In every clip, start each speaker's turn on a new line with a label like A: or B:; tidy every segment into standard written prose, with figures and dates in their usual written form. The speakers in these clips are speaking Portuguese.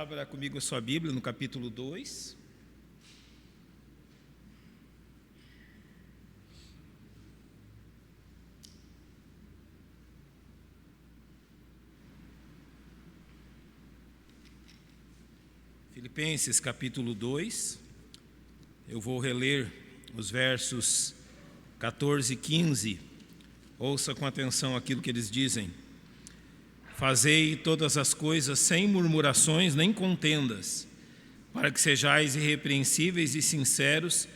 A: Abra comigo a sua Bíblia no capítulo 2. Filipenses capítulo 2. Eu vou reler os versos 14 e 15. Ouça com atenção aquilo que eles dizem. Fazei todas as coisas sem murmurações nem contendas, para que sejais irrepreensíveis e sinceros,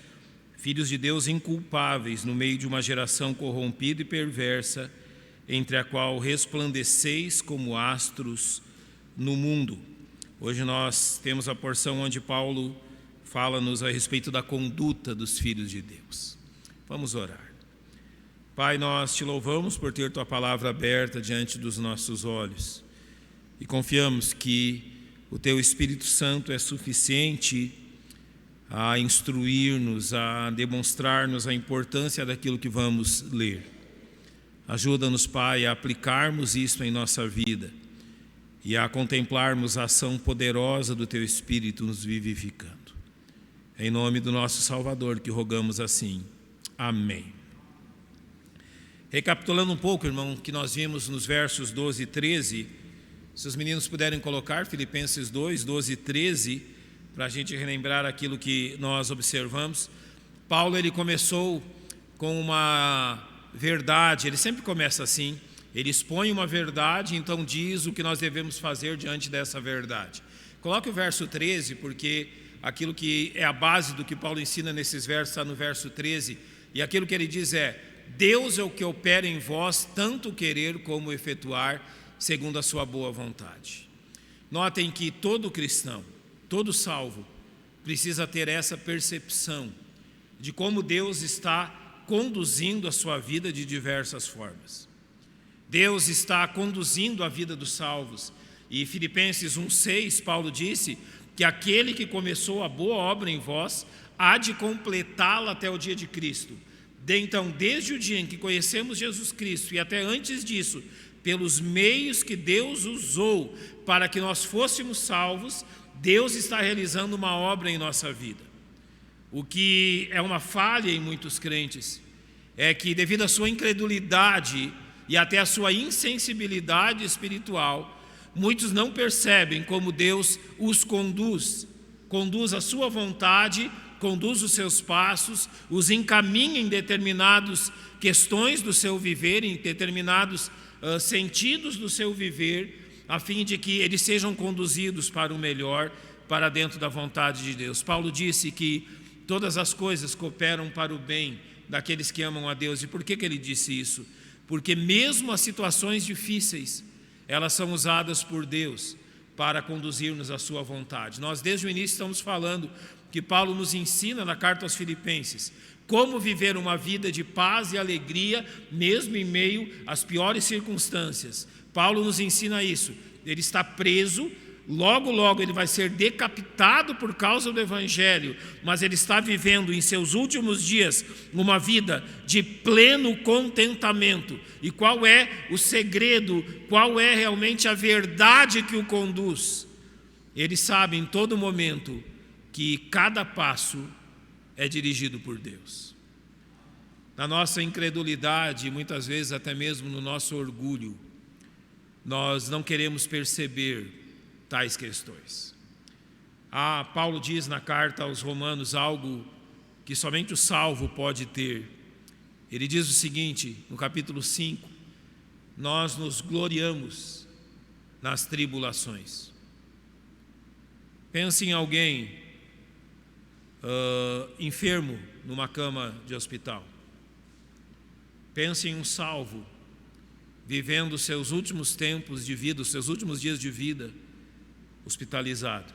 A: filhos de Deus inculpáveis, no meio de uma geração corrompida e perversa, entre a qual resplandeceis como astros no mundo. Hoje nós temos a porção onde Paulo fala-nos a respeito da conduta dos filhos de Deus. Vamos orar. Pai, nós te louvamos por ter Tua palavra aberta diante dos nossos olhos e confiamos que o Teu Espírito Santo é suficiente a instruir-nos, a demonstrar-nos a importância daquilo que vamos ler. Ajuda-nos, Pai, a aplicarmos isto em nossa vida e a contemplarmos a ação poderosa do Teu Espírito nos vivificando. Em nome do nosso Salvador que rogamos assim. Amém. Recapitulando um pouco, irmão, que nós vimos nos versos 12 e 13, se os meninos puderem colocar Filipenses 2, 12 e 13, para a gente relembrar aquilo que nós observamos. Paulo, ele começou com uma verdade, ele sempre começa assim, ele expõe uma verdade, então diz o que nós devemos fazer diante dessa verdade. Coloque o verso 13, porque aquilo que é a base do que Paulo ensina nesses versos está no verso 13, e aquilo que ele diz é: Deus é o que opera em vós, tanto querer como efetuar, segundo a sua boa vontade. Notem que todo cristão, todo salvo, precisa ter essa percepção de como Deus está conduzindo a sua vida de diversas formas. Deus está conduzindo a vida dos salvos. E Filipenses 1,6, Paulo disse que aquele que começou a boa obra em vós há de completá-la até o dia de Cristo. Então, desde o dia em que conhecemos Jesus Cristo e até antes disso, pelos meios que Deus usou para que nós fôssemos salvos, Deus está realizando uma obra em nossa vida. O que é uma falha em muitos crentes é que, devido à sua incredulidade e até à sua insensibilidade espiritual, muitos não percebem como Deus os conduz a sua vontade, conduz os seus passos, os encaminha em determinadas questões do seu viver, em determinados sentidos do seu viver, a fim de que eles sejam conduzidos para o melhor, para dentro da vontade de Deus. Paulo disse que todas as coisas cooperam para o bem daqueles que amam a Deus. E por que ele disse isso? Porque mesmo as situações difíceis, elas são usadas por Deus para conduzir-nos à sua vontade. Nós desde o início estamos falando que Paulo nos ensina na carta aos Filipenses como viver uma vida de paz e alegria, mesmo em meio às piores circunstâncias. Paulo nos ensina isso. Ele está preso, logo ele vai ser decapitado por causa do Evangelho, mas ele está vivendo em seus últimos dias uma vida de pleno contentamento. E qual é o segredo, qual é realmente a verdade que o conduz? Ele sabe em todo momento que cada passo é dirigido por Deus. Na nossa incredulidade, muitas vezes até mesmo no nosso orgulho, nós não queremos perceber tais questões. Paulo diz na carta aos Romanos algo que somente o salvo pode ter. Ele diz o seguinte, no capítulo 5, nós nos gloriamos nas tribulações. Pense em alguém enfermo numa cama de hospital. Pense em um salvo vivendo os seus últimos tempos de vida, os seus últimos dias de vida hospitalizado.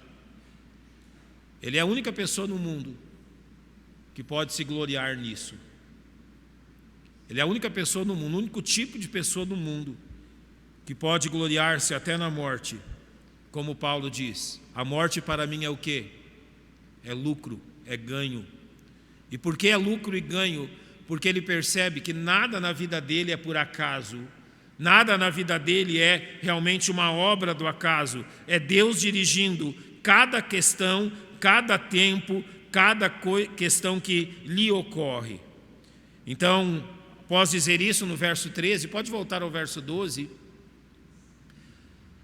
A: Ele é a única pessoa no mundo que pode se gloriar nisso. Ele é a única pessoa no mundo, o único tipo de pessoa no mundo que pode gloriar-se até na morte. Como Paulo diz, a morte para mim é o quê? É lucro, é ganho. E por que é lucro e ganho? Porque ele percebe que nada na vida dele é por acaso, Nada na vida dele é realmente uma obra do acaso. É Deus dirigindo cada questão, cada tempo, cada questão que lhe ocorre. Então, após dizer isso no verso 13, pode voltar ao verso 12.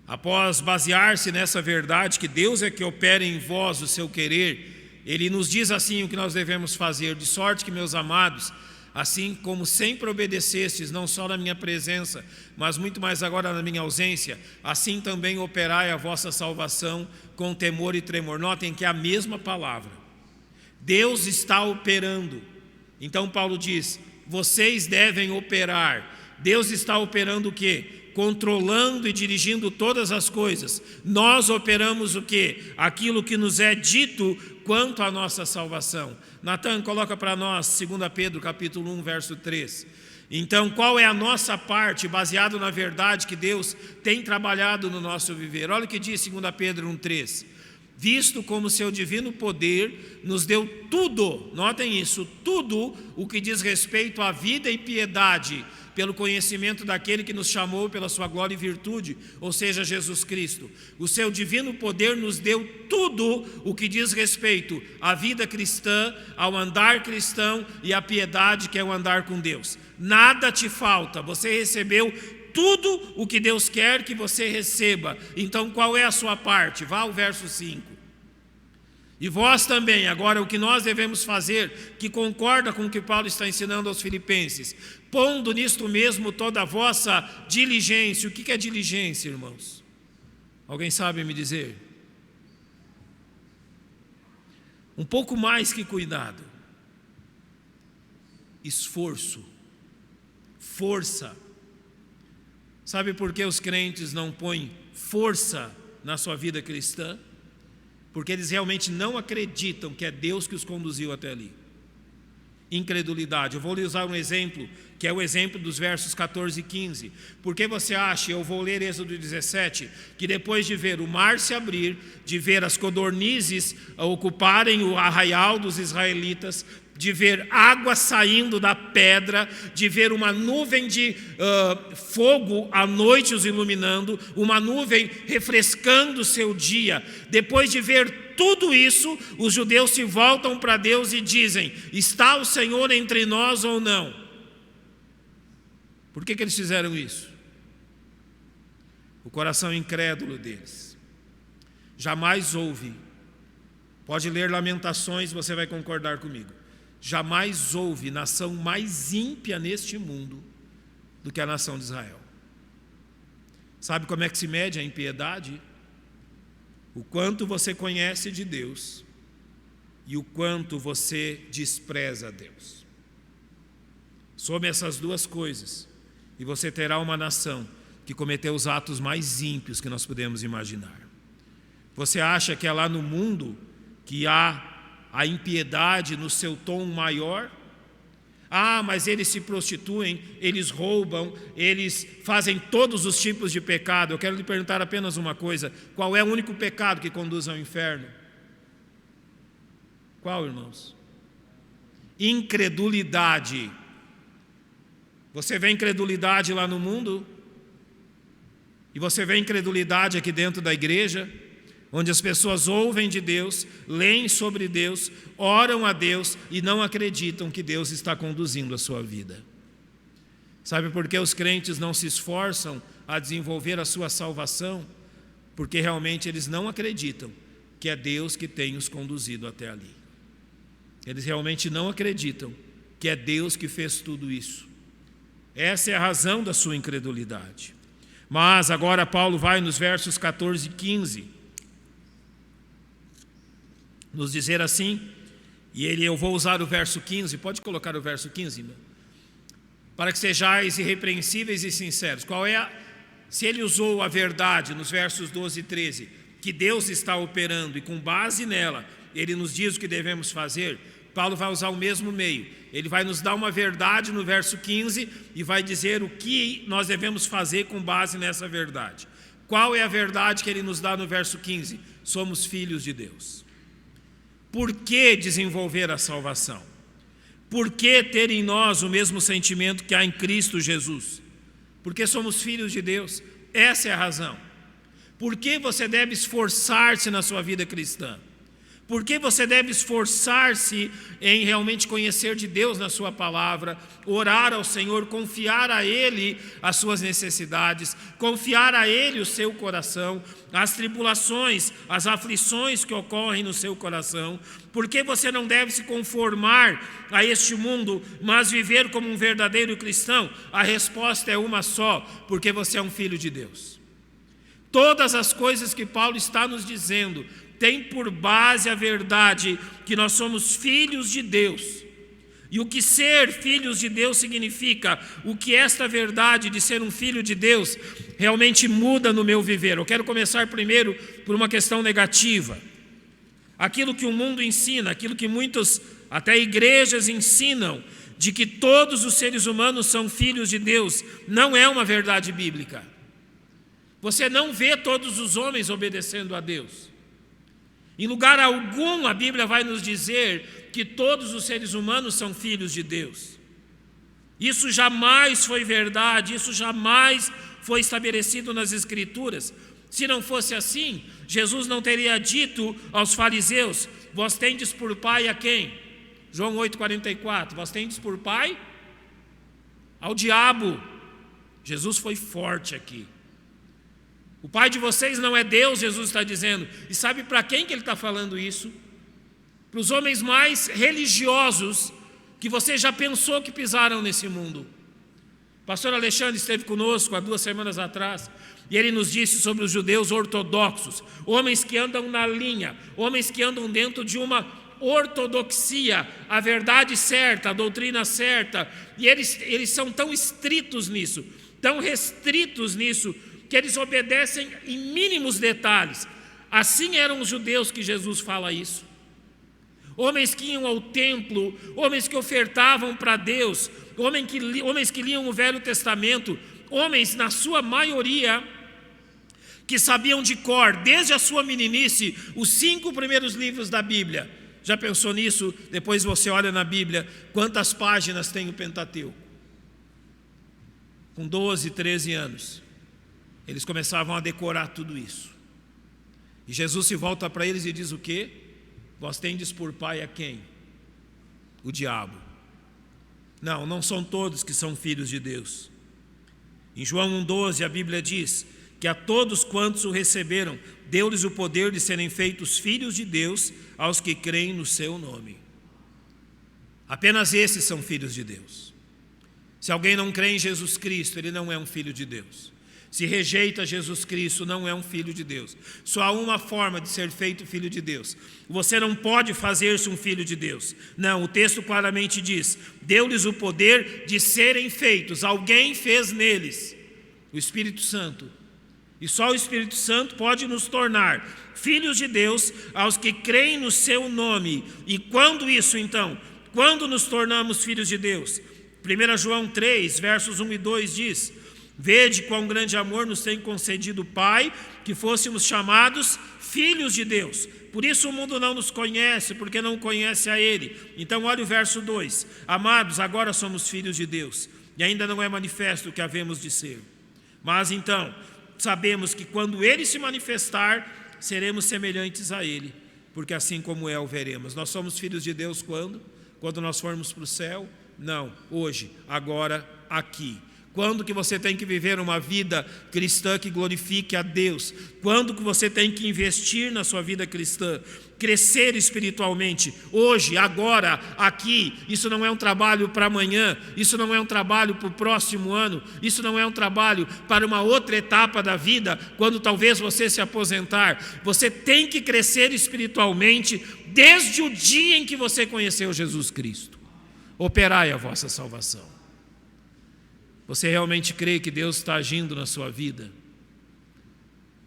A: Após basear-se nessa verdade que Deus é que opera em vós o seu querer, ele nos diz assim o que nós devemos fazer: de sorte que, meus amados, assim como sempre obedecestes, não só na minha presença, mas muito mais agora na minha ausência, assim também operai a vossa salvação com temor e tremor. Notem que é a mesma palavra. Deus está operando. Então Paulo diz: vocês devem operar. Deus está operando o quê? Controlando e dirigindo todas as coisas. Nós operamos o quê? Aquilo que nos é dito quanto à nossa salvação. Natan, coloca para nós 2 Pedro capítulo 1, verso 3. Então, qual é a nossa parte, baseado na verdade que Deus tem trabalhado no nosso viver? Olha o que diz 2 Pedro 1, 3. Visto como seu divino poder nos deu tudo, notem isso, tudo o que diz respeito à vida e piedade, pelo conhecimento daquele que nos chamou pela sua glória e virtude, ou seja, Jesus Cristo. O seu divino poder nos deu tudo o que diz respeito à vida cristã, ao andar cristão e à piedade, que é o andar com Deus. Nada te falta, você recebeu tudo o que Deus quer que você receba. Então qual é a sua parte? Vá ao verso 5. E vós também, agora o que nós devemos fazer, que concorda com o que Paulo está ensinando aos filipenses: pondo nisto mesmo toda a vossa diligência. O que é diligência, irmãos? Alguém sabe me dizer? Um pouco mais que cuidado, esforço, força. Sabe por que os crentes não põem força na sua vida cristã? Porque eles realmente não acreditam que é Deus que os conduziu até ali. Incredulidade. Eu vou lhe usar um exemplo, que é o exemplo dos versos 14 e 15. Porque você acha, eu vou ler Êxodo 17, que depois de ver o mar se abrir, de ver as codornizes ocuparem o arraial dos israelitas, de ver água saindo da pedra, de ver uma nuvem de fogo à noite os iluminando, uma nuvem refrescando o seu dia. Depois de ver tudo isso, os judeus se voltam para Deus e dizem: está o Senhor entre nós ou não? Por que eles fizeram isso? O coração incrédulo deles. Jamais houve, pode ler Lamentações, você vai concordar comigo, jamais houve nação mais ímpia neste mundo do que a nação de Israel. Sabe como é que se mede a impiedade? O quanto você conhece de Deus e o quanto você despreza a Deus. Some essas duas coisas e você terá uma nação que cometeu os atos mais ímpios que nós podemos imaginar. Você acha que é lá no mundo que há a impiedade no seu tom maior? Ah, mas eles se prostituem, eles roubam, eles fazem todos os tipos de pecado. Eu quero lhe perguntar apenas uma coisa: qual é o único pecado que conduz ao inferno? Qual, irmãos? Incredulidade. Você vê incredulidade lá no mundo? E você vê incredulidade aqui dentro da igreja? Onde as pessoas ouvem de Deus, leem sobre Deus, oram a Deus e não acreditam que Deus está conduzindo a sua vida. Sabe por que os crentes não se esforçam a desenvolver a sua salvação? Porque realmente eles não acreditam que é Deus que tem os conduzido até ali. Eles realmente não acreditam que é Deus que fez tudo isso. Essa é a razão da sua incredulidade. Mas agora Paulo vai nos versos 14 e 15... nos dizer assim, e eu vou usar o verso 15, pode colocar o verso 15, para que sejais irrepreensíveis e sinceros. Se ele usou a verdade nos versos 12 e 13, que Deus está operando, e com base nela, ele nos diz o que devemos fazer, Paulo vai usar o mesmo meio. Ele vai nos dar uma verdade no verso 15 e vai dizer o que nós devemos fazer com base nessa verdade. Qual é a verdade que ele nos dá no verso 15? Somos filhos de Deus. Por que desenvolver a salvação? Por que ter em nós o mesmo sentimento que há em Cristo Jesus? Porque somos filhos de Deus. Essa é a razão. Por que você deve esforçar-se na sua vida cristã? Por que você deve esforçar-se em realmente conhecer de Deus na sua palavra, orar ao Senhor, confiar a Ele as suas necessidades, confiar a Ele o seu coração, as tribulações, as aflições que ocorrem no seu coração? Por que você não deve se conformar a este mundo, mas viver como um verdadeiro cristão? A resposta é uma só: porque você é um filho de Deus. Todas as coisas que Paulo está nos dizendo tem por base a verdade que nós somos filhos de Deus. E o que ser filhos de Deus significa, o que esta verdade de ser um filho de Deus realmente muda no meu viver. Eu quero começar primeiro por uma questão negativa. Aquilo que o mundo ensina, aquilo que muitos, até igrejas ensinam, de que todos os seres humanos são filhos de Deus, não é uma verdade bíblica. Você não vê todos os homens obedecendo a Deus. Em lugar algum a Bíblia vai nos dizer que todos os seres humanos são filhos de Deus. Isso jamais foi verdade, isso jamais foi estabelecido nas Escrituras. Se não fosse assim, Jesus não teria dito aos fariseus: vós tendes por pai a quem? João 8,44, vós tendes por pai ao diabo. Jesus foi forte aqui. O pai de vocês não é Deus, Jesus está dizendo. E sabe para quem que ele está falando isso? Para os homens mais religiosos que você já pensou que pisaram nesse mundo. O pastor Alexandre esteve conosco há 2 semanas atrás, e ele nos disse sobre os judeus ortodoxos, homens que andam na linha, homens que andam dentro de uma ortodoxia, a verdade certa, a doutrina certa, e eles são tão estritos nisso, tão restritos nisso, que eles obedecem em mínimos detalhes. Assim eram os judeus que Jesus fala isso. Homens que iam ao templo, homens que ofertavam para Deus, homens que liam o Velho Testamento, homens, na sua maioria, que sabiam de cor, desde a sua meninice, os 5 primeiros livros da Bíblia. Já pensou nisso? Depois você olha na Bíblia, quantas páginas tem o Pentateuco? Com 12, 13 anos. Eles começavam a decorar tudo isso. E Jesus se volta para eles e diz o quê? Vós tendes por pai a quem? O diabo. Não são todos que são filhos de Deus. Em João 1,12 a Bíblia diz que a todos quantos o receberam, deu-lhes o poder de serem feitos filhos de Deus aos que creem no seu nome. Apenas esses são filhos de Deus. Se alguém não crê em Jesus Cristo, ele não é um filho de Deus. Se rejeita Jesus Cristo, não é um filho de Deus. Só há uma forma de ser feito filho de Deus. Você não pode fazer-se um filho de Deus. Não, o texto claramente diz: deu-lhes o poder de serem feitos. Alguém fez neles, o Espírito Santo. E só o Espírito Santo pode nos tornar filhos de Deus aos que creem no seu nome. E quando isso então? Quando nos tornamos filhos de Deus? 1 João 3, versos 1 e 2 diz: vede quão grande amor nos tem concedido o Pai, que fôssemos chamados filhos de Deus. Por isso o mundo não nos conhece, porque não conhece a Ele. Então olha o verso 2: amados, agora somos filhos de Deus, e ainda não é manifesto o que havemos de ser. Mas então sabemos que quando Ele se manifestar, seremos semelhantes a Ele, porque assim como é o veremos. Nós somos filhos de Deus quando? Quando nós formos para o céu? Não, hoje, agora, aqui. Quando que você tem que viver uma vida cristã que glorifique a Deus? Quando que você tem que investir na sua vida cristã? Crescer espiritualmente, hoje, agora, aqui. Isso não é um trabalho para amanhã, isso não é um trabalho para o próximo ano, isso não é um trabalho para uma outra etapa da vida, quando talvez você se aposentar. Você tem que crescer espiritualmente desde o dia em que você conheceu Jesus Cristo. Operai a vossa salvação. Você realmente crê que Deus está agindo na sua vida?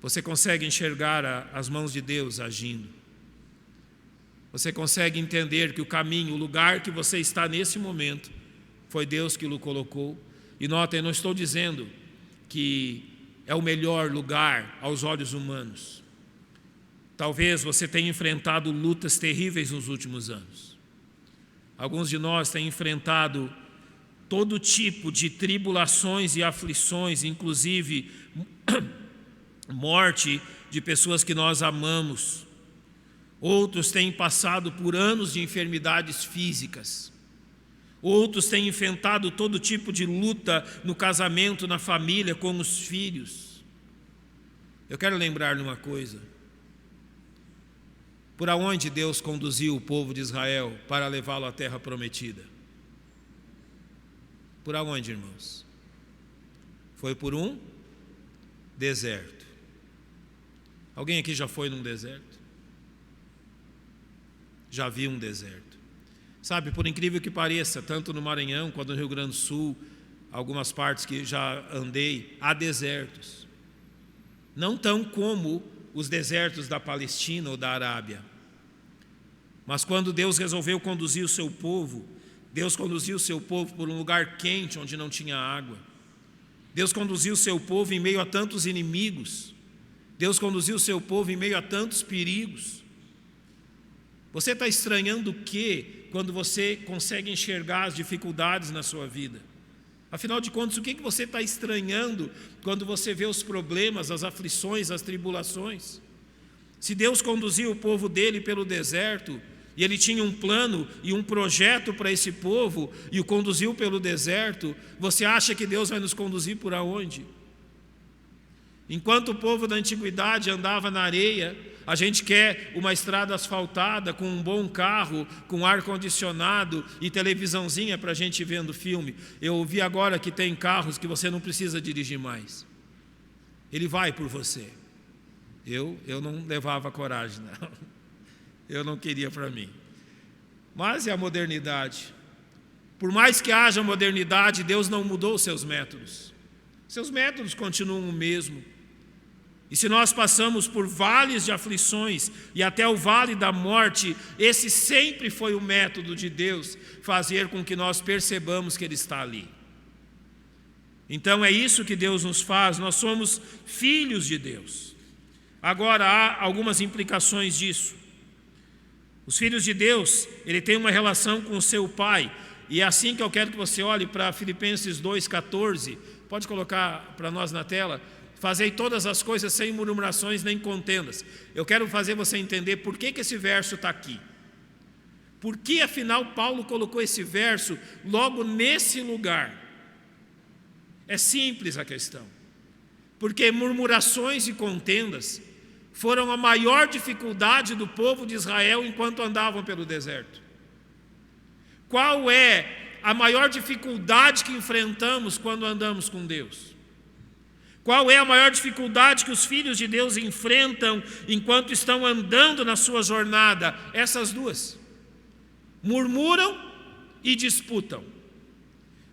A: Você consegue enxergar as mãos de Deus agindo? Você consegue entender que o caminho, o lugar que você está nesse momento, foi Deus que o colocou? E notem, eu não estou dizendo que é o melhor lugar aos olhos humanos. Talvez você tenha enfrentado lutas terríveis nos últimos anos. Alguns de nós têm enfrentado todo tipo de tribulações e aflições, inclusive morte de pessoas que nós amamos. Outros têm passado por anos de enfermidades físicas. Outros têm enfrentado todo tipo de luta no casamento, na família, com os filhos. Eu quero lembrar-lhe uma coisa. Por aonde Deus conduziu o povo de Israel para levá-lo à terra prometida? Por aonde, irmãos? Foi por um deserto. Alguém aqui já foi num deserto? Já viu um deserto? Sabe, por incrível que pareça, tanto no Maranhão quanto no Rio Grande do Sul, algumas partes que já andei, há desertos. Não tão como os desertos da Palestina ou da Arábia. Mas quando Deus resolveu conduzir o seu povo, Deus conduziu o seu povo por um lugar quente onde não tinha água. Deus conduziu o seu povo em meio a tantos inimigos. Deus conduziu o seu povo em meio a tantos perigos. Você está estranhando o quê quando você consegue enxergar as dificuldades na sua vida? Afinal de contas, o que você está estranhando quando você vê os problemas, as aflições, as tribulações? Se Deus conduziu o povo dele pelo deserto, e ele tinha um plano e um projeto para esse povo, e o conduziu pelo deserto, você acha que Deus vai nos conduzir por aonde? Enquanto o povo da antiguidade andava na areia, a gente quer uma estrada asfaltada, com um bom carro, com ar-condicionado e televisãozinha para a gente vendo filme. Eu ouvi agora que tem carros que você não precisa dirigir mais. Ele vai por você. Eu não levava coragem, não. Eu não queria para mim. Mas é a modernidade. Por mais que haja modernidade, Deus não mudou os seus métodos. Seus métodos continuam o mesmo. E se nós passamos por vales de aflições e até o vale da morte, esse sempre foi o método de Deus, fazer com que nós percebamos que Ele está ali. Então é isso que Deus nos faz, nós somos filhos de Deus. Agora há algumas implicações disso. Os filhos de Deus, ele tem uma relação com o seu pai, e é assim que eu quero que você olhe para Filipenses 2,14, pode colocar para nós na tela. Fazei todas as coisas sem murmurações nem contendas. Eu quero fazer você entender por que esse verso está aqui. Por que afinal Paulo colocou esse verso logo nesse lugar? É simples a questão. Porque murmurações e contendas foram a maior dificuldade do povo de Israel enquanto andavam pelo deserto. Qual é a maior dificuldade que enfrentamos quando andamos com Deus? Qual é a maior dificuldade que os filhos de Deus enfrentam enquanto estão andando na sua jornada? Essas duas. Murmuram e disputam.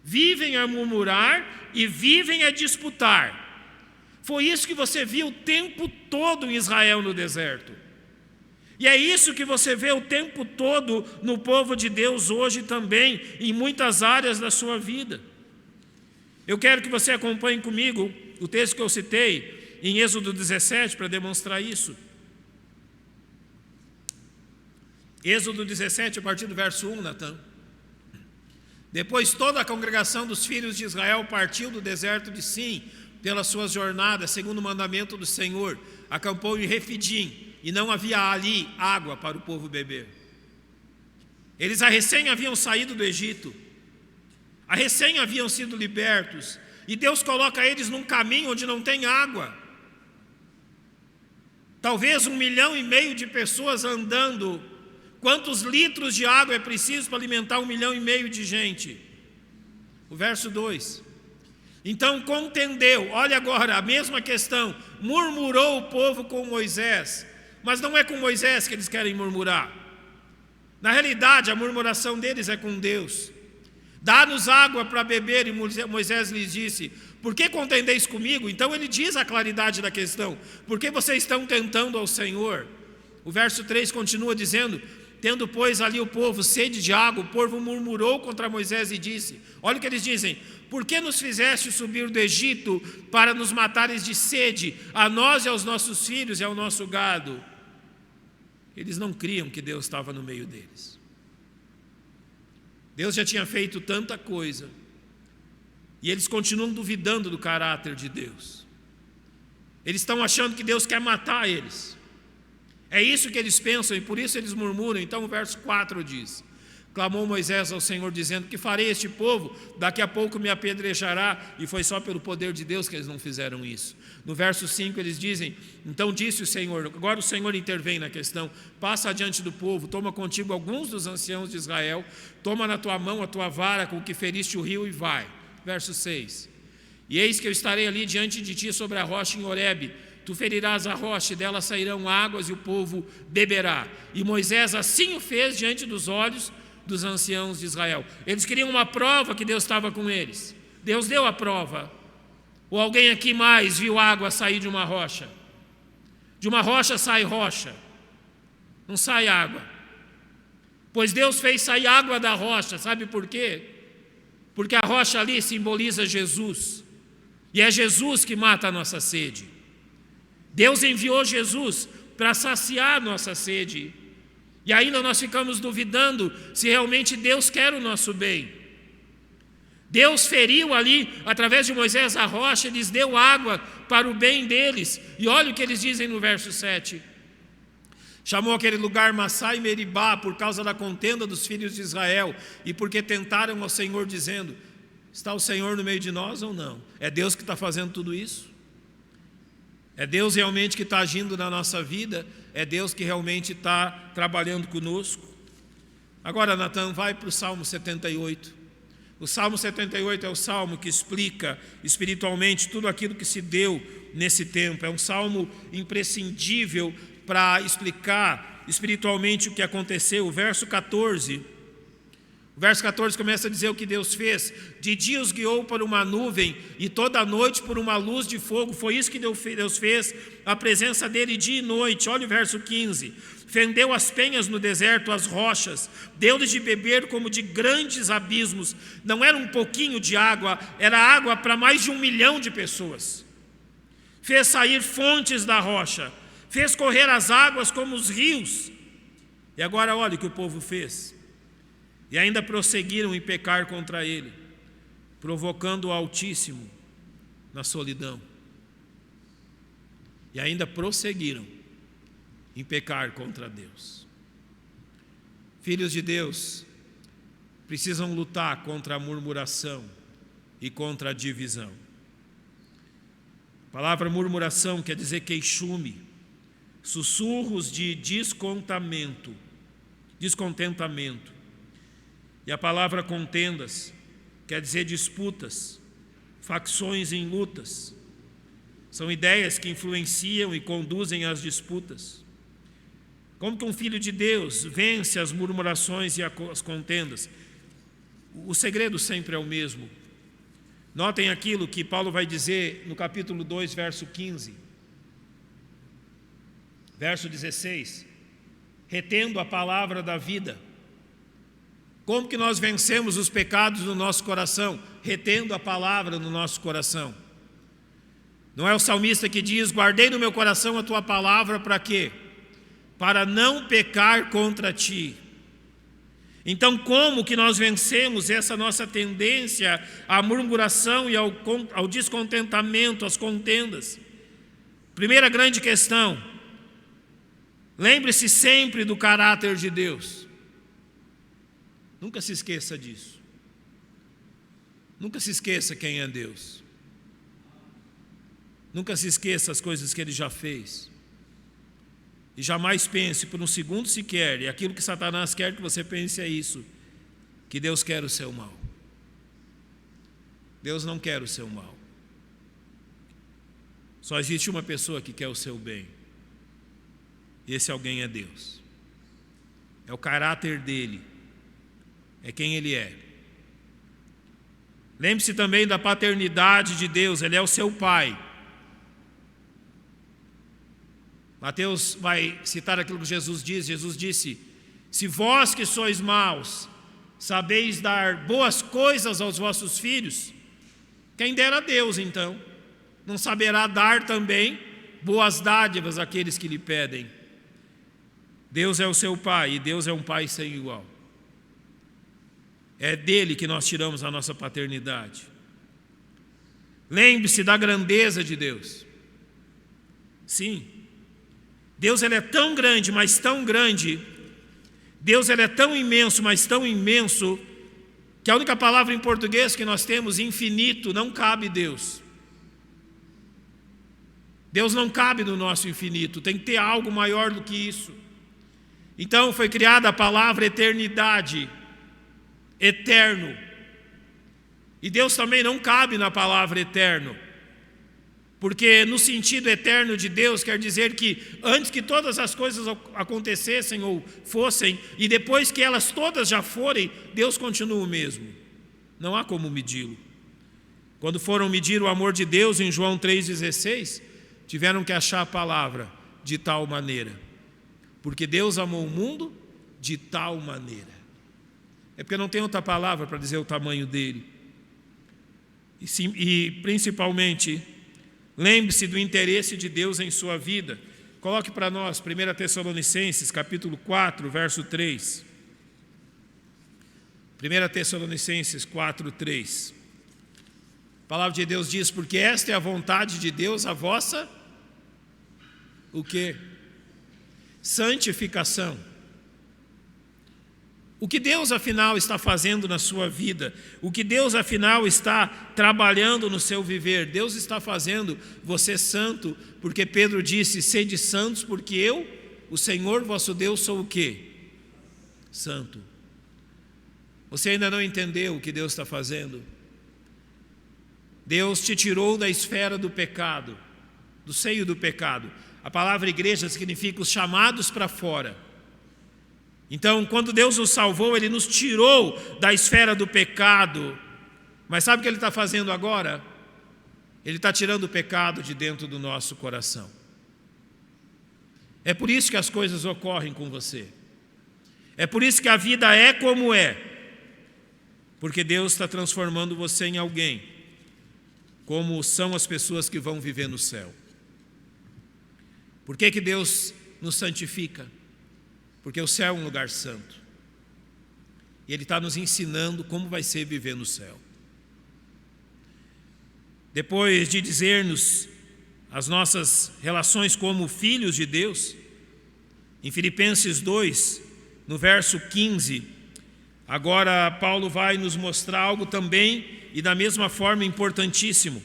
A: Vivem a murmurar e vivem a disputar. Foi isso que você viu o tempo todo em Israel no deserto. E é isso que você vê o tempo todo no povo de Deus hoje também, em muitas áreas da sua vida. Eu quero que você acompanhe comigo o texto que eu citei em Êxodo 17 para demonstrar isso. Êxodo 17, a partir do verso 1, Natan. Depois toda a congregação dos filhos de Israel partiu do deserto de Sim, pelas suas jornadas, segundo o mandamento do Senhor, acampou em Refidim, e não havia ali água para o povo beber. Eles a recém haviam saído do Egito, a recém haviam sido libertos, e Deus coloca eles num caminho onde não tem água. Talvez 1,5 milhão de pessoas andando. Quantos litros de água é preciso para alimentar 1,5 milhão de gente? O verso 2. Então contendeu, olha agora a mesma questão, murmurou o povo com Moisés, mas não é com Moisés que eles querem murmurar. Na realidade, a murmuração deles é com Deus. Dá-nos água para beber, e Moisés lhes disse, por que contendeis comigo? Então ele diz a claridade da questão, por que vocês estão tentando ao Senhor? O verso 3 continua dizendo, tendo pois ali o povo sede de água, o povo murmurou contra Moisés e disse, olha o que eles dizem, por que nos fizeste subir do Egito para nos matares de sede, a nós e aos nossos filhos e ao nosso gado? Eles não criam que Deus estava no meio deles. Deus já tinha feito tanta coisa, E eles continuam duvidando do caráter de Deus. Eles estão achando que Deus quer matar eles. É isso que eles pensam e por isso eles murmuram. Então o verso 4 diz: clamou Moisés ao Senhor dizendo: que farei este povo? Daqui a pouco me apedrejará. E foi só pelo poder de Deus que eles não fizeram isso. No verso 5 eles dizem: então disse o Senhor, agora o Senhor intervém na questão: passa adiante do povo, toma contigo alguns dos anciãos de Israel, toma na tua mão a tua vara com que feriste o rio e vai. Verso 6: e eis que eu estarei ali diante de ti sobre a rocha em Horebe. Tu ferirás a rocha e dela sairão águas e o povo beberá. E Moisés assim o fez diante dos olhos dos anciãos de Israel. Eles queriam uma prova que Deus estava com eles. Deus deu a prova. Ou alguém aqui mais viu água sair de uma rocha? De uma rocha sai rocha, não sai água. Pois Deus fez sair água da rocha. Sabe por quê? Porque a rocha ali simboliza Jesus. E é Jesus que mata a nossa sede. Deus enviou Jesus para saciar nossa sede. E ainda nós ficamos duvidando se realmente Deus quer o nosso bem. Deus feriu ali, através de Moisés, a rocha, e lhes deu água para o bem deles. E olha o que eles dizem no verso 7. Chamou aquele lugar Massá e Meribá por causa da contenda dos filhos de Israel e porque tentaram ao Senhor dizendo: está o Senhor no meio de nós ou não? É Deus que está fazendo tudo isso? É Deus realmente que está agindo na nossa vida? É Deus que realmente está trabalhando conosco? Agora, Natan, vai para o Salmo 78. O Salmo 78 é o salmo que explica espiritualmente tudo aquilo que se deu nesse tempo. É um salmo imprescindível para explicar espiritualmente o que aconteceu. O verso 14 começa a dizer o que Deus fez. De dia os guiou por uma nuvem e toda a noite por uma luz de fogo. Foi isso que Deus fez, a presença dele dia e noite. Olha o verso 15. Fendeu as penhas no deserto, as rochas, deu-lhes de beber como de grandes abismos. Não era um pouquinho de água, era água para mais de 1 milhão de pessoas. Fez sair fontes da rocha, fez correr as águas como os rios. E agora olha o que o povo fez. E ainda prosseguiram em pecar contra ele, provocando o Altíssimo na solidão. E ainda prosseguiram em pecar contra Deus. Filhos de Deus precisam lutar contra a murmuração e contra a divisão. A palavra murmuração quer dizer queixume, sussurros de descontentamento. E a palavra contendas quer dizer disputas, facções em lutas. São ideias que influenciam e conduzem às disputas. Como que um filho de Deus vence as murmurações e as contendas? O segredo sempre é o mesmo. Notem aquilo que Paulo vai dizer no capítulo 2, verso 15. Verso 16. Retendo a palavra da vida. Como que nós vencemos os pecados no nosso coração? Retendo a palavra no nosso coração. Não é o salmista que diz: guardei no meu coração a tua palavra para quê? Para não pecar contra ti. Então, como que nós vencemos essa nossa tendência à murmuração e ao descontentamento, às contendas? Primeira grande questão: lembre-se sempre do caráter de Deus. Nunca se esqueça disso. Nunca se esqueça quem é Deus. Nunca se esqueça as coisas que Ele já fez. E jamais pense por um segundo sequer, e aquilo que Satanás quer que você pense é isso, que Deus quer o seu mal. Deus não quer o seu mal. Só existe uma pessoa que quer o seu bem. E esse alguém é Deus. É o caráter dele. É quem ele é. Lembre-se também da paternidade de Deus. Ele é o seu pai. Mateus vai citar aquilo que Jesus diz. Jesus disse: se vós que sois maus sabeis dar boas coisas aos vossos filhos, quem dera a Deus então não saberá dar também boas dádivas àqueles que lhe pedem. Deus é o seu pai, e Deus é um pai sem igual. É dele que nós tiramos a nossa paternidade. Lembre-se da grandeza de Deus. Sim, Deus ele é tão grande, mas tão grande. Deus ele é tão imenso, mas tão imenso, que a única palavra em português que nós temos, infinito, não cabe Deus. Deus não cabe no nosso infinito, tem que ter algo maior do que isso. Então foi criada a palavra eternidade, eterno. E Deus também não cabe na palavra eterno, porque no sentido eterno de Deus quer dizer que antes que todas as coisas acontecessem ou fossem, e depois que elas todas já forem, Deus continua o mesmo. Não há como medi-lo. Quando foram medir o amor de Deus em João 3,16, tiveram que achar a palavra de tal maneira, porque Deus amou o mundo de tal maneira. É porque não tem outra palavra para dizer o tamanho dele. E principalmente, lembre-se do interesse de Deus em sua vida. Coloque para nós 1 Tessalonicenses, capítulo 4, verso 3. 1 Tessalonicenses 4, 3. A palavra de Deus diz: porque esta é a vontade de Deus, a vossa, o quê? Santificação. O que Deus afinal está fazendo na sua vida? O que Deus afinal está trabalhando no seu viver? Deus está fazendo você santo, porque Pedro disse: sede santos, porque eu, o Senhor vosso Deus, sou o quê? Santo. Você ainda não entendeu o que Deus está fazendo? Deus te tirou da esfera do pecado, do seio do pecado. A palavra igreja significa os chamados para fora. Então, quando Deus nos salvou, Ele nos tirou da esfera do pecado. Mas sabe o que Ele está fazendo agora? Ele está tirando o pecado de dentro do nosso coração. É por isso que as coisas ocorrem com você. É por isso que a vida é como é. Porque Deus está transformando você em alguém, como são as pessoas que vão viver no céu. Por que Deus nos santifica? Porque o céu é um lugar santo. E Ele está nos ensinando como vai ser viver no céu. Depois de dizer-nos as nossas relações como filhos de Deus, em Filipenses 2, no verso 15, agora Paulo vai nos mostrar algo também, e da mesma forma importantíssimo.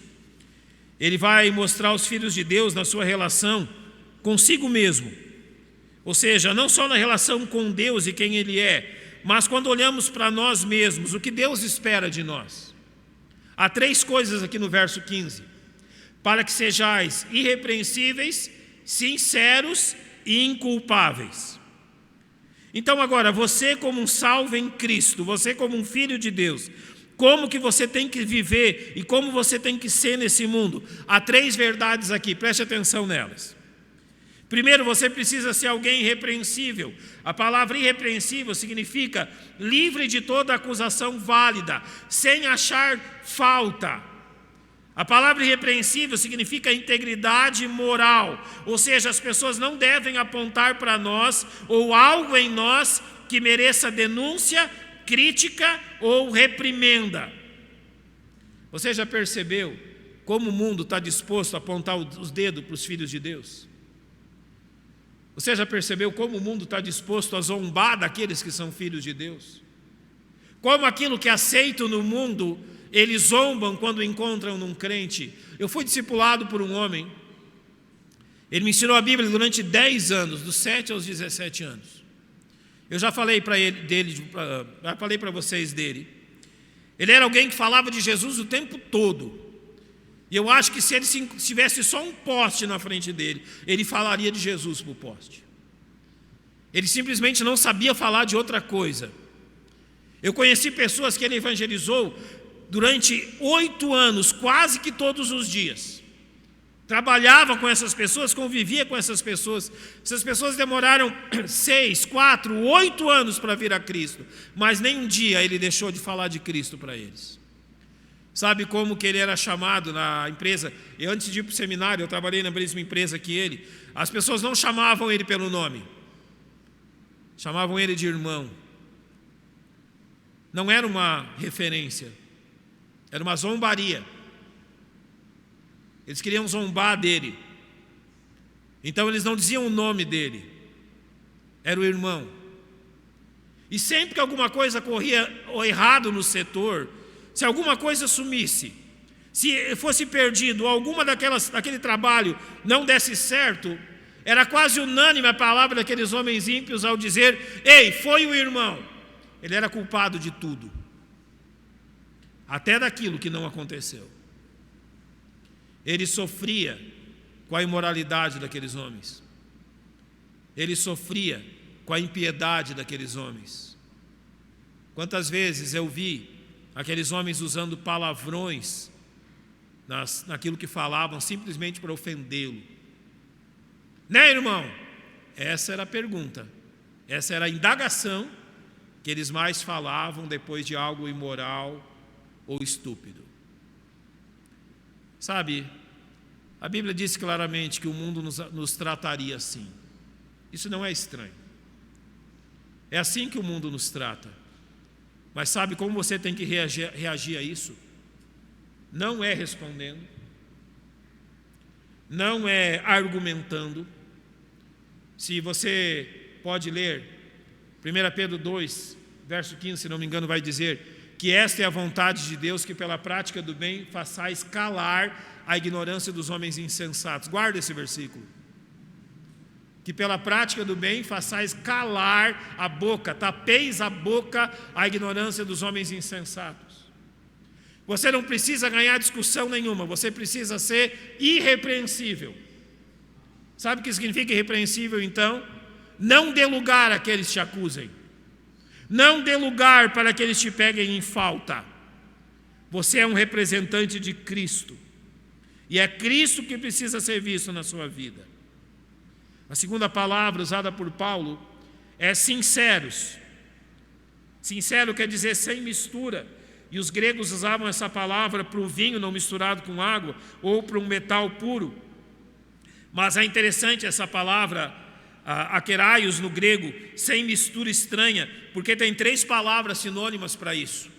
A: Ele vai mostrar os filhos de Deus na sua relação consigo mesmo. Ou seja, não só na relação com Deus e quem Ele é, mas quando olhamos para nós mesmos, o que Deus espera de nós. Há 3 coisas aqui no verso 15. Para que sejais irrepreensíveis, sinceros e inculpáveis. Então agora, você como um salvo em Cristo, você como um filho de Deus, como que você tem que viver e como você tem que ser nesse mundo? Há 3 verdades aqui, preste atenção nelas. Primeiro, você precisa ser alguém irrepreensível. A palavra irrepreensível significa livre de toda acusação válida, sem achar falta. A palavra irrepreensível significa integridade moral, ou seja, as pessoas não devem apontar para nós ou algo em nós que mereça denúncia, crítica ou reprimenda. Você já percebeu como o mundo está disposto a apontar os dedos para os filhos de Deus? Você já percebeu como o mundo está disposto a zombar daqueles que são filhos de Deus? Como aquilo que é aceito no mundo, eles zombam quando encontram num crente. Eu fui discipulado por um homem. Ele me ensinou a Bíblia durante 10 anos, dos 7 aos 17 anos. Eu já falei para vocês dele. Ele era alguém que falava de Jesus o tempo todo. E eu acho que se ele tivesse só um poste na frente dele, ele falaria de Jesus para o poste. Ele simplesmente não sabia falar de outra coisa. Eu conheci pessoas que ele evangelizou durante 8 anos, quase que todos os dias. Trabalhava com essas pessoas, convivia com essas pessoas. Essas pessoas demoraram 6, 4, 8 anos para vir a Cristo, mas nem um dia ele deixou de falar de Cristo para eles. Sabe como que ele era chamado na empresa? Eu, antes de ir para o seminário, eu trabalhei na mesma empresa que ele. As pessoas não chamavam ele pelo nome, chamavam ele de irmão. Não era uma referência, era uma zombaria. Eles queriam zombar dele. Então eles não diziam o nome dele. Era o irmão. E sempre que alguma coisa corria errado no setor, se alguma coisa sumisse, se fosse perdido, ou alguma daquele trabalho não desse certo, era quase unânime a palavra daqueles homens ímpios ao dizer: ei, foi o irmão. Ele era culpado de tudo, até daquilo que não aconteceu. Ele sofria com a imoralidade daqueles homens. Ele sofria com a impiedade daqueles homens. Quantas vezes eu vi aqueles homens usando palavrões naquilo que falavam, simplesmente para ofendê-lo. Né, irmão? Essa era a pergunta. Essa era a indagação que eles mais falavam depois de algo imoral ou estúpido. Sabe, a Bíblia diz claramente que o mundo nos trataria assim. Isso não é estranho. É assim que o mundo nos trata. Mas sabe como você tem que reagir a isso? Não é respondendo, não é argumentando. Se você pode ler 1 Pedro 2, verso 15, se não me engano, vai dizer que esta é a vontade de Deus, que pela prática do bem façais calar a ignorância dos homens insensatos. Guarda esse versículo. Que pela prática do bem façais calar a boca, tapeis a boca à ignorância dos homens insensatos. Você não precisa ganhar discussão nenhuma, você precisa ser irrepreensível. Sabe o que significa irrepreensível, então? Não dê lugar a que eles te acusem. Não dê lugar para que eles te peguem em falta. Você é um representante de Cristo. E é Cristo que precisa ser visto na sua vida. A segunda palavra usada por Paulo é sinceros. Sincero quer dizer sem mistura. E os gregos usavam essa palavra para o vinho não misturado com água ou para um metal puro. Mas é interessante essa palavra, akeraios no grego, sem mistura estranha, porque tem 3 palavras sinônimas para isso.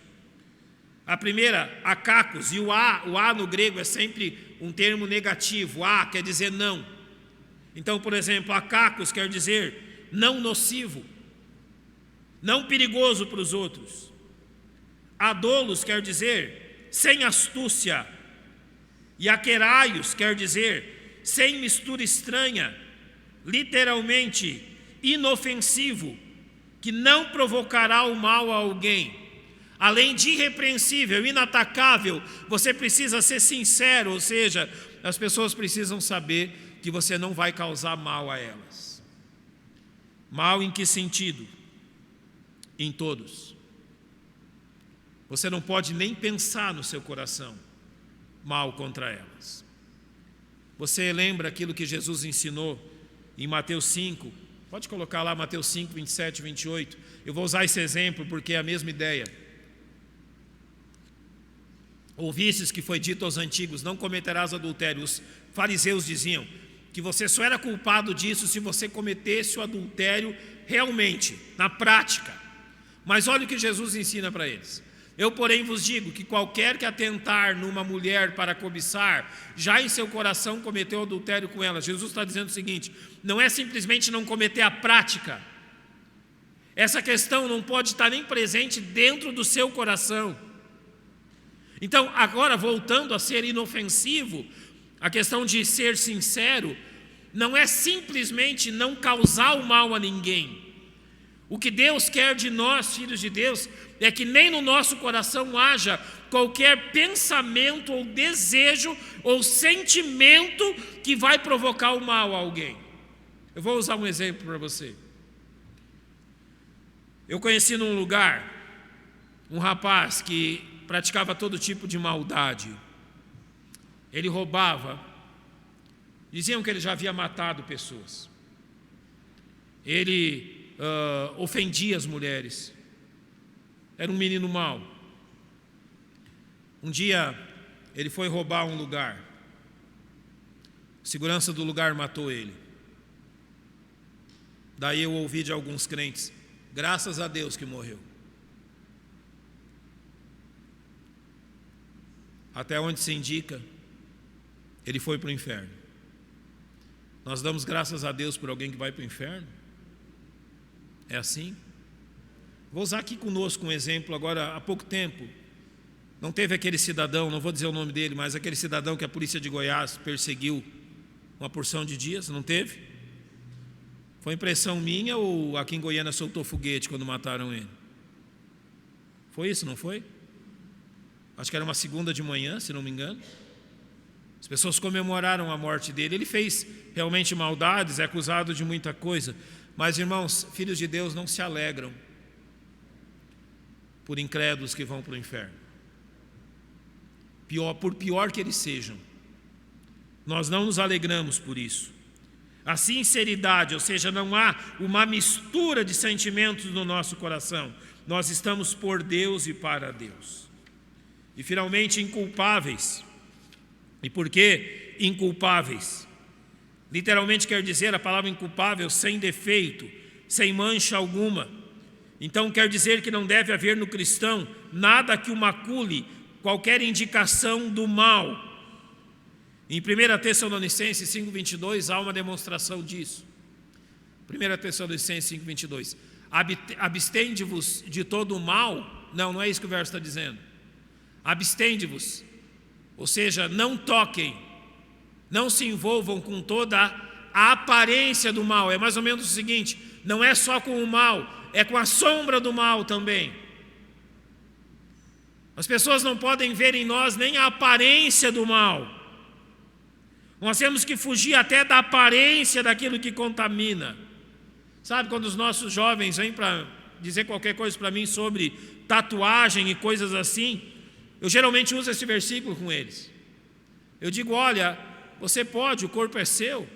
A: A primeira, akakos, e o a no grego é sempre um termo negativo. A quer dizer não. Então, por exemplo, akakos quer dizer não nocivo, não perigoso para os outros. Adolos quer dizer sem astúcia. E akeraios quer dizer sem mistura estranha, literalmente inofensivo, que não provocará o mal a alguém. Além de irrepreensível, inatacável, você precisa ser sincero, ou seja, as pessoas precisam saber que você não vai causar mal a elas. Mal em que sentido? Em todos. Você não pode nem pensar no seu coração mal contra elas. Você lembra aquilo que Jesus ensinou em Mateus 5? Pode colocar lá Mateus 5, 27 e 28. Eu vou usar esse exemplo porque é a mesma ideia. Ouvistes que foi dito aos antigos: não cometerás adultério. Os fariseus diziam que você só era culpado disso se você cometesse o adultério realmente, na prática. Mas olha o que Jesus ensina para eles: eu, porém, vos digo que qualquer que atentar numa mulher para cobiçar, já em seu coração cometeu adultério com ela. Jesus está dizendo o seguinte: não é simplesmente não cometer a prática. Essa questão não pode estar nem presente dentro do seu coração. Então, agora, voltando a ser inofensivo, a questão de ser sincero, não é simplesmente não causar o mal a ninguém. O que Deus quer de nós, filhos de Deus, é que nem no nosso coração haja qualquer pensamento ou desejo ou sentimento que vai provocar o mal a alguém. Eu vou usar um exemplo para você. Eu conheci num lugar um rapaz que praticava todo tipo de maldade. Ele roubava. Diziam que ele já havia matado pessoas. Ele ofendia as mulheres. Era um menino mau. Um dia ele foi roubar um lugar. A segurança do lugar matou ele. Daí eu ouvi de alguns crentes: graças a Deus que morreu. Até onde se indica, ele foi para o inferno. Nós damos graças a Deus por alguém que vai para o inferno? É assim? Vou usar aqui conosco um exemplo. Agora, há pouco tempo, não teve aquele cidadão, não vou dizer o nome dele, mas aquele cidadão que a polícia de Goiás perseguiu uma porção de dias, não teve? Foi impressão minha ou aqui em Goiânia soltou foguete quando mataram ele? Foi isso, não foi? Acho que era uma segunda de manhã, se não me engano. As pessoas comemoraram a morte dele. Ele fez realmente maldades, é acusado de muita coisa. Mas, irmãos, filhos de Deus não se alegram por incrédulos que vão para o inferno. Por pior que eles sejam, nós não nos alegramos por isso. A sinceridade, ou seja, não há uma mistura de sentimentos no nosso coração. Nós estamos por Deus e para Deus. E finalmente, inculpáveis. E por que inculpáveis? Literalmente quer dizer a palavra inculpável, sem defeito, sem mancha alguma. Então quer dizer que não deve haver no cristão nada que o macule, qualquer indicação do mal. Em 1 Tessalonicenses 5,22 há uma demonstração disso. 1 Tessalonicenses 5,22. Abstende-vos de todo o mal. Não é isso que o verso está dizendo. Abstende-vos. Ou seja, não toquem, não se envolvam com toda a aparência do mal. É mais ou menos o seguinte: não é só com o mal, é com a sombra do mal também. As pessoas não podem ver em nós nem a aparência do mal. Nós temos que fugir até da aparência daquilo que contamina. Sabe, quando os nossos jovens vêm para dizer qualquer coisa para mim sobre tatuagem e coisas assim, eu geralmente uso esse versículo com eles. Eu digo: olha, você pode, o corpo é seu,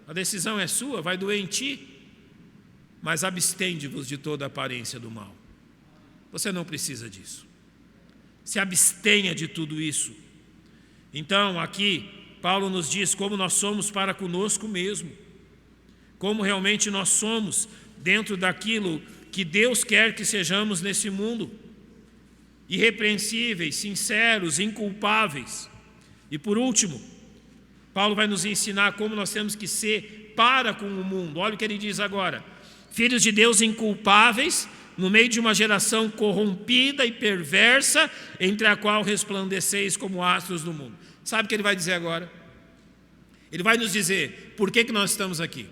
A: a decisão é sua, vai doer em ti, mas abstende-vos de toda a aparência do mal. Você não precisa disso. Se abstenha de tudo isso. Então, aqui, Paulo nos diz como nós somos para conosco mesmo, como realmente nós somos dentro daquilo que Deus quer que sejamos nesse mundo. Irrepreensíveis, sinceros, inculpáveis. E por último, Paulo vai nos ensinar como nós temos que ser para com o mundo. Olha o que ele diz agora: filhos de Deus inculpáveis, no meio de uma geração corrompida e perversa, entre a qual resplandeceis como astros do mundo. Sabe o que ele vai dizer agora? Ele vai nos dizer por que nós estamos aqui.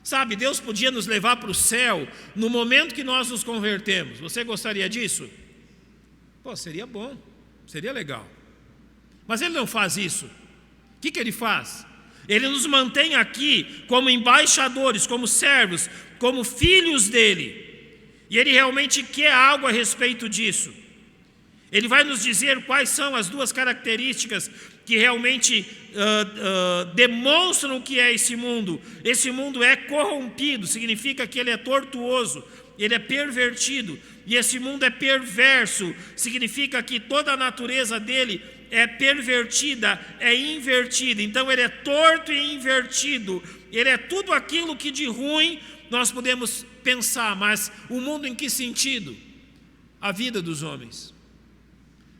A: Sabe, Deus podia nos levar para o céu no momento que nós nos convertemos. Você gostaria disso? Pô, seria bom, seria legal. Mas Ele não faz isso. O que Ele faz? Ele nos mantém aqui como embaixadores, como servos, como filhos dEle. E Ele realmente quer algo a respeito disso. Ele vai nos dizer quais são as duas características que realmente demonstram o que é esse mundo. Esse mundo é corrompido, significa que ele é tortuoso, ele é pervertido. E esse mundo é perverso, significa que toda a natureza dele é pervertida, é invertida. Então ele é torto e invertido. Ele é tudo aquilo que de ruim nós podemos pensar. Mas o mundo em que sentido? A vida dos homens,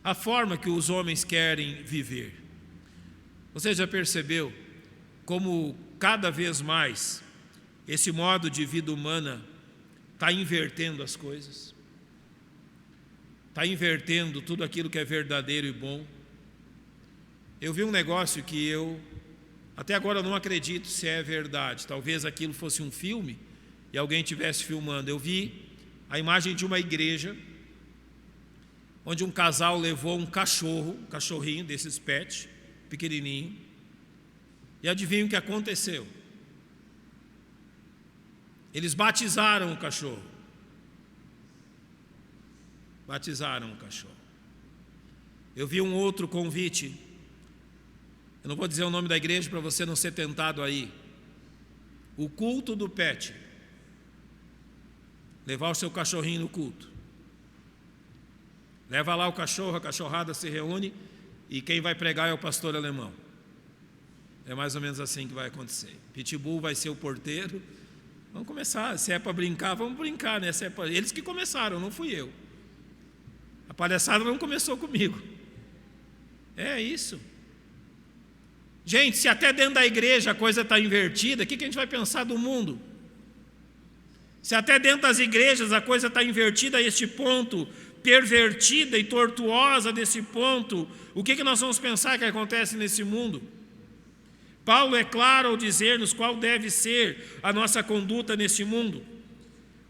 A: a forma que os homens querem viver. Você já percebeu como cada vez mais esse modo de vida humana está invertendo as coisas? Está invertendo tudo aquilo que é verdadeiro e bom. Eu vi um negócio que eu até agora não acredito se é verdade. Talvez aquilo fosse um filme e alguém estivesse filmando. Eu vi a imagem de uma igreja onde um casal levou um cachorrinho desses pet, pequenininho. E adivinha o que aconteceu? Eles batizaram o cachorro. Batizaram o cachorro. Eu vi um outro convite. Eu não vou dizer o nome da igreja para você não ser tentado aí. O culto do pet. Levar o seu cachorrinho no culto. Leva lá o cachorro, a cachorrada se reúne e quem vai pregar é o pastor alemão. É mais ou menos assim que vai acontecer. Pitbull vai ser o porteiro. Vamos começar, se é para brincar, vamos brincar, né? Se é pra... Eles que começaram, não fui eu. A palhaçada não começou comigo. É isso. Gente, se até dentro da igreja a coisa está invertida, o que a gente vai pensar do mundo? Se até dentro das igrejas a coisa está invertida a este ponto, pervertida e tortuosa desse ponto, o que nós vamos pensar que acontece nesse mundo? Paulo é claro ao dizer-nos qual deve ser a nossa conduta nesse mundo.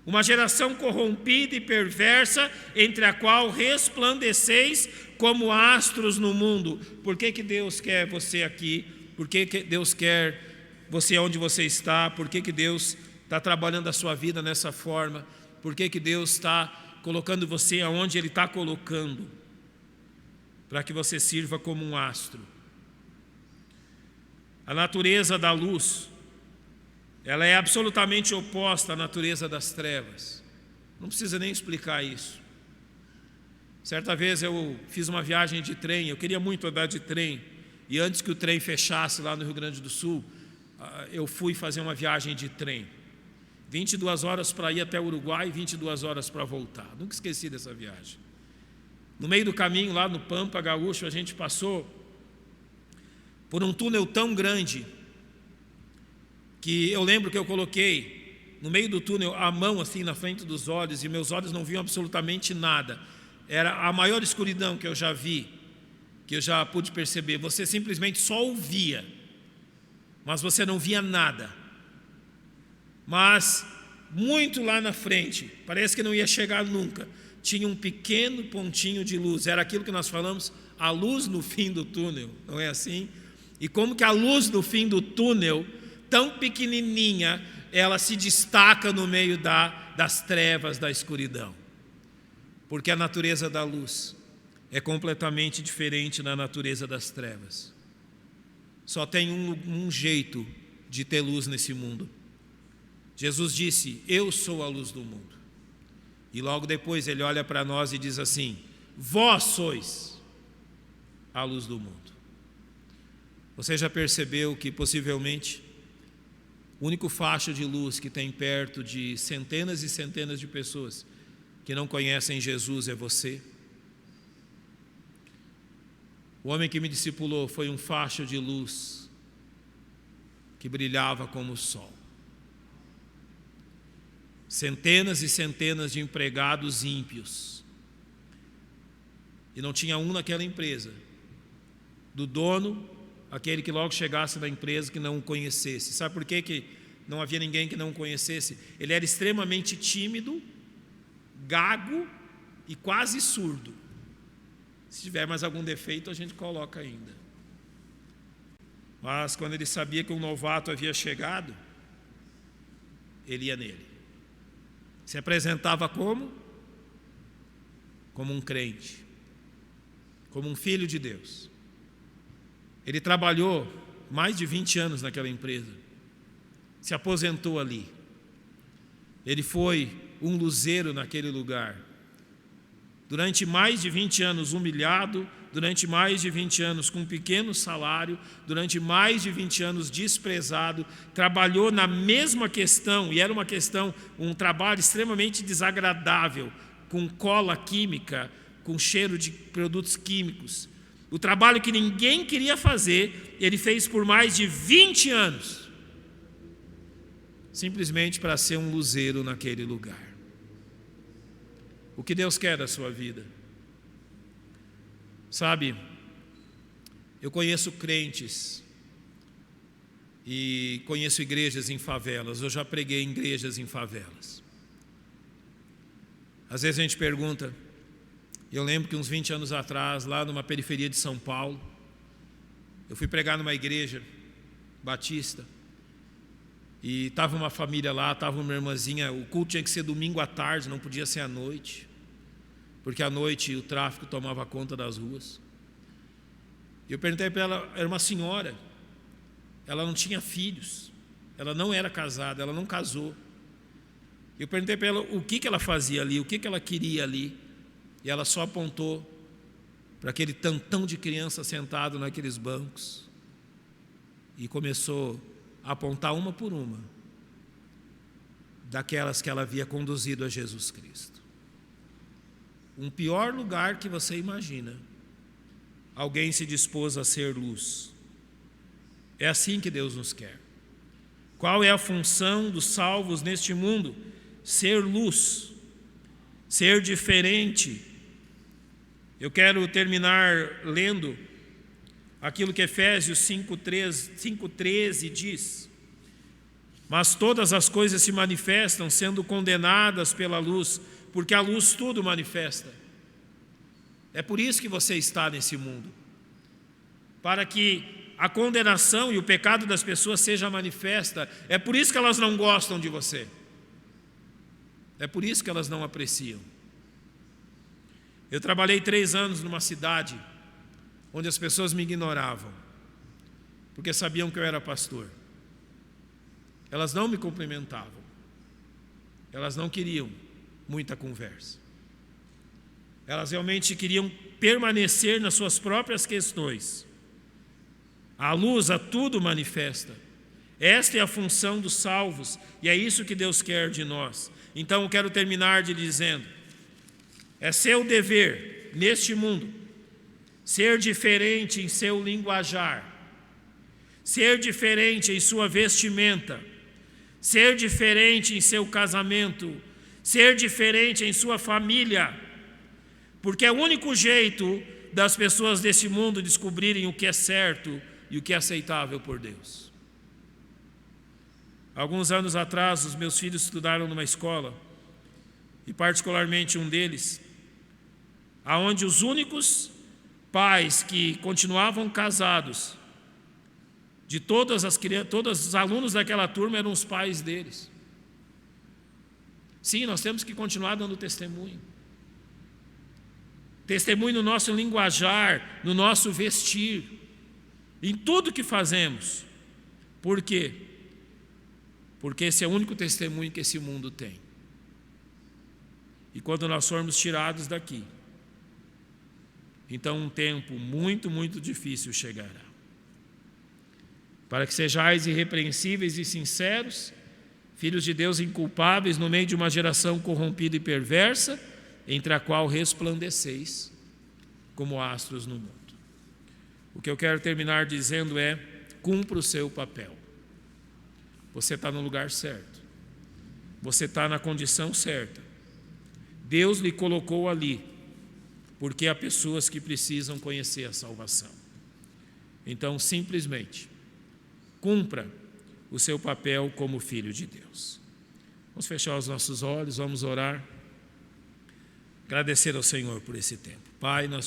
A: Uma geração corrompida e perversa, entre a qual resplandeceis como astros no mundo. Por que Deus quer você aqui? Por que Deus quer você onde você está? Por que Deus está trabalhando a sua vida nessa forma? Por que Deus está colocando você aonde Ele está colocando? Para que você sirva como um astro. A natureza da luz, ela é absolutamente oposta à natureza das trevas. Não precisa nem explicar isso. Certa vez eu fiz uma viagem de trem, eu queria muito andar de trem, e antes que o trem fechasse lá no Rio Grande do Sul, eu fui fazer uma viagem de trem. 22 horas para ir até o Uruguai e 22 horas para voltar. Nunca esqueci dessa viagem. No meio do caminho, lá no Pampa Gaúcho, a gente passou por um túnel tão grande que eu lembro que eu coloquei no meio do túnel a mão assim na frente dos olhos e meus olhos não viam absolutamente nada. Era a maior escuridão que eu já vi, que eu já pude perceber. Você simplesmente só ouvia, mas você não via nada. Mas muito lá na frente, parece que não ia chegar nunca, tinha um pequeno pontinho de luz. Era aquilo que nós falamos, a luz no fim do túnel, não é assim? E como que a luz no fim do túnel, tão pequenininha, ela se destaca no meio das trevas, da escuridão. Porque a natureza da luz é completamente diferente da natureza das trevas. Só tem um jeito de ter luz nesse mundo. Jesus disse, eu sou a luz do mundo. E logo depois ele olha para nós e diz assim, vós sois a luz do mundo. Você já percebeu que possivelmente o único facho de luz que tem perto de centenas e centenas de pessoas que não conhecem Jesus é você? O homem que me discipulou foi um facho de luz que brilhava como o sol. Centenas e centenas de empregados ímpios. E não tinha um naquela empresa, do dono, aquele que logo chegasse na empresa que não o conhecesse. Sabe por que não havia ninguém que não o conhecesse? Ele era extremamente tímido, gago e quase surdo. Se tiver mais algum defeito, a gente coloca ainda. Mas quando ele sabia que um novato havia chegado, ele ia nele. Se apresentava como? Como um crente, como um filho de Deus. Ele trabalhou mais de 20 anos naquela empresa, se aposentou ali. Ele foi um luzeiro naquele lugar. Durante mais de 20 anos humilhado, durante mais de 20 anos com um pequeno salário, durante mais de 20 anos desprezado, trabalhou na mesma questão, e era uma questão, um trabalho extremamente desagradável, com cola química, com cheiro de produtos químicos. O trabalho que ninguém queria fazer, ele fez por mais de 20 anos, simplesmente para ser um luzeiro naquele lugar. O que Deus quer da sua vida? Sabe, eu conheço crentes e conheço igrejas em favelas. Eu já preguei em igrejas em favelas. Às vezes a gente pergunta, eu lembro que uns 20 anos atrás, lá numa periferia de São Paulo, eu fui pregar numa igreja batista e estava uma família lá, estava uma irmãzinha. O culto tinha que ser domingo à tarde, não podia ser à noite, porque à noite o tráfico tomava conta das ruas. E eu perguntei para ela, era uma senhora, ela não tinha filhos, ela não era casada, ela não casou. Eu perguntei para ela o que ela fazia ali, o que ela queria ali, e ela só apontou para aquele tantão de criança sentado naqueles bancos e começou a apontar uma por uma daquelas que ela havia conduzido a Jesus Cristo. Um pior lugar que você imagina, alguém se dispôs a ser luz. É assim que Deus nos quer. Qual é a função dos salvos neste mundo? Ser luz, ser diferente. Eu quero terminar lendo aquilo que Efésios 5:13 diz: mas todas as coisas se manifestam sendo condenadas pela luz, porque a luz tudo manifesta. É por isso que você está nesse mundo, para que a condenação e o pecado das pessoas seja manifesta. É por isso que elas não gostam de você, é por isso que elas não apreciam. Eu trabalhei 3 anos numa cidade onde as pessoas me ignoravam, porque sabiam que eu era pastor. Elas não me cumprimentavam, elas não queriam muita conversa, elas realmente queriam permanecer nas suas próprias questões. A luz a tudo manifesta. Esta é a função dos salvos, e é isso que Deus quer de nós. Então eu quero terminar dizendo: é seu dever neste mundo ser diferente em seu linguajar, ser diferente em sua vestimenta, ser diferente em seu casamento, ser diferente em sua família, porque é o único jeito das pessoas desse mundo descobrirem o que é certo e o que é aceitável por Deus. Alguns anos atrás, os meus filhos estudaram numa escola, e particularmente um deles, aonde os únicos pais que continuavam casados de todos os alunos daquela turma eram os pais deles. Sim, nós temos que continuar dando testemunho. Testemunho no nosso linguajar, no nosso vestir, em tudo que fazemos. Por quê? Porque esse é o único testemunho que esse mundo tem. E quando nós formos tirados daqui, então um tempo muito, muito difícil chegará. Para que sejais irrepreensíveis e sinceros, filhos de Deus inculpáveis no meio de uma geração corrompida e perversa, entre a qual resplandeceis como astros no mundo. O que eu quero terminar dizendo é: cumpra o seu papel. Você está no lugar certo, você está na condição certa. Deus lhe colocou ali, porque há pessoas que precisam conhecer a salvação. Então, simplesmente, cumpra o seu papel como filho de Deus. Vamos fechar os nossos olhos, vamos orar, agradecer ao Senhor por esse tempo. Pai, nós